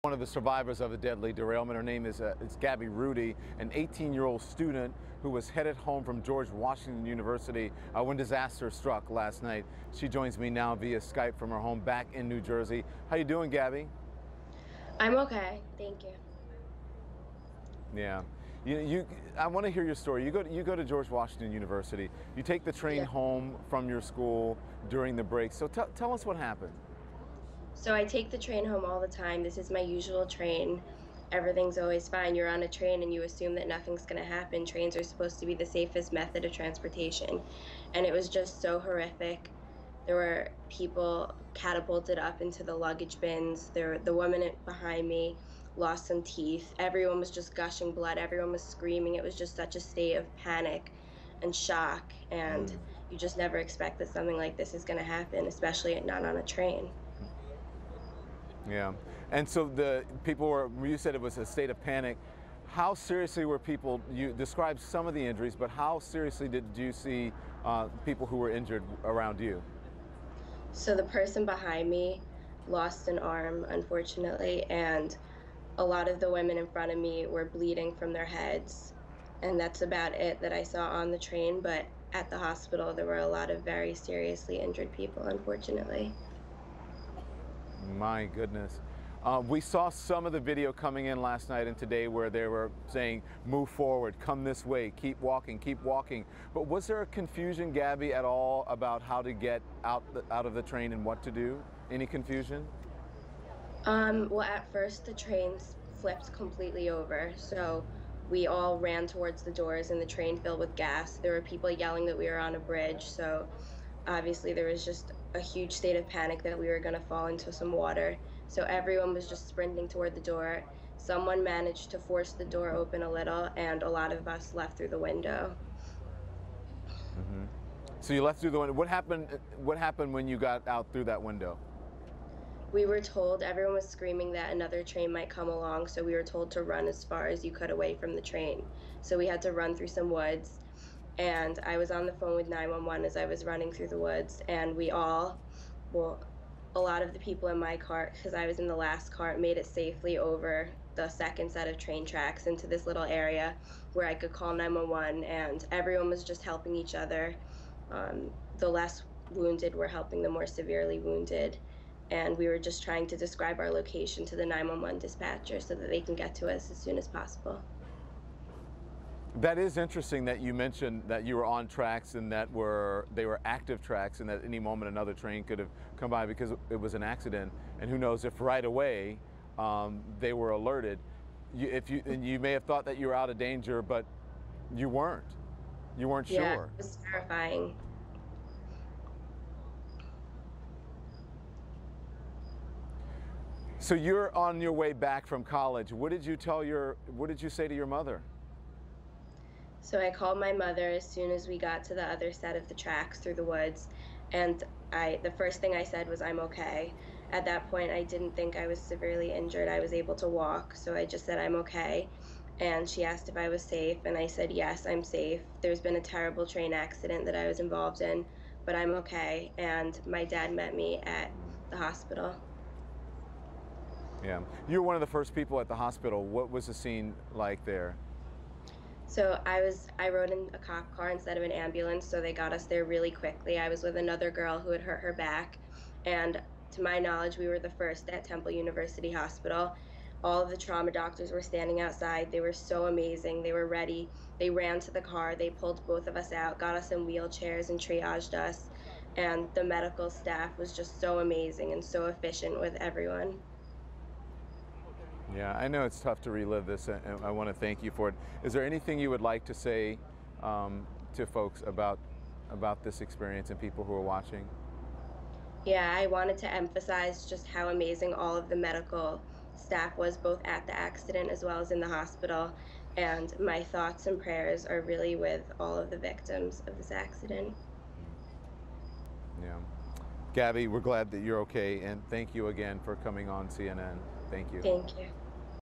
One of the survivors of a deadly derailment. Her name is Gabby Rudy, an 18-year-old student who was headed home from George Washington University when disaster struck last night. She joins me now via Skype from her home back in New Jersey. How you doing, Gabby? I'm okay, thank you. Yeah. I want to hear your story. You go to George Washington University. You take the train Yeah. home from your school during the break. So tell us what happened. So I take the train home all the time. This is my usual train. Everything's always fine. You're on a train and you assume that nothing's going to happen. Trains are supposed to be the safest method of transportation. And it was just so horrific. There were people catapulted up into the luggage bins. The woman behind me lost some teeth. Everyone was just gushing blood. Everyone was screaming. It was just such a state of panic and shock. And Mm. you just never expect that something like this is going to happen, especially not on a train. Yeah. And so the people were, you said it was a state of panic. How seriously were people, you described some of the injuries, but how seriously did you see people who were injured around you? So the person behind me lost an arm, unfortunately, and a lot of the women in front of me were bleeding from their heads. And that's about it that I saw on the train. But at the hospital, there were a lot of very seriously injured people, unfortunately. My goodness. We saw some of the video coming in last night and today where they were saying, move forward, come this way, keep walking, keep walking. But was there a confusion, Gabby, at all about how to get out of the train and what to do? Any confusion? Well, at first the train flipped completely over, so we all ran towards the doors and the train filled with gas. There were people yelling that we were on a bridge, so obviously there was just a huge state of panic that we were going to fall into some water. So everyone was just sprinting toward the door. Someone managed to force the door open a little, and a lot of us left through the window. Hmm. So you left through the window. What happened when you got out through that window? We were told, everyone was screaming that another train might come along, so we were told to run as far as you could away from the train. So we had to run through some woods, and I was on the phone with 911 as I was running through the woods, and well, a lot of the people in my cart, because I was in the last cart, made it safely over the second set of train tracks into this little area where I could call 911, and everyone was just helping each other. The less wounded were helping the more severely wounded, and we were just trying to describe our location to the 911 dispatcher so that they can get to us as soon as possible. That is interesting that you mentioned that you were on tracks and that they were active tracks and that any moment another train could have come by because it was an accident. And who knows if right away they were alerted. And you may have thought that you were out of danger, but you weren't. You weren't Yeah, sure. it was terrifying. So you're on your way back from college. What did you say to your mother? So I called my mother as soon as we got to the other set of the tracks through the woods, and the first thing I said was I'm okay. At that point, I didn't think I was severely injured. I was able to walk, so I just said I'm okay. And she asked if I was safe, and I said yes, I'm safe. There's been a terrible train accident that I was involved in, but I'm okay. And my dad met me at the hospital. Yeah. You were one of the first people at the hospital. What was the scene like there? So I rode in a cop car instead of an ambulance, so they got us there really quickly. I was with another girl who had hurt her back, and to my knowledge, we were the first at Temple University Hospital. All of the trauma doctors were standing outside. They were so amazing. They were ready. They ran to the car. They pulled both of us out, got us in wheelchairs, and triaged us. And the medical staff was just so amazing and so efficient with everyone. Yeah, I know it's tough to relive this, and I want to thank you for it. Is there anything you would like to say to folks about this experience and people who are watching? Yeah, I wanted to emphasize just how amazing all of the medical staff was, both at the accident as well as in the hospital. And my thoughts and prayers are really with all of the victims of this accident. Yeah. Gabby, we're glad that you're okay, and thank you again for coming on CNN. Thank you. Thank you.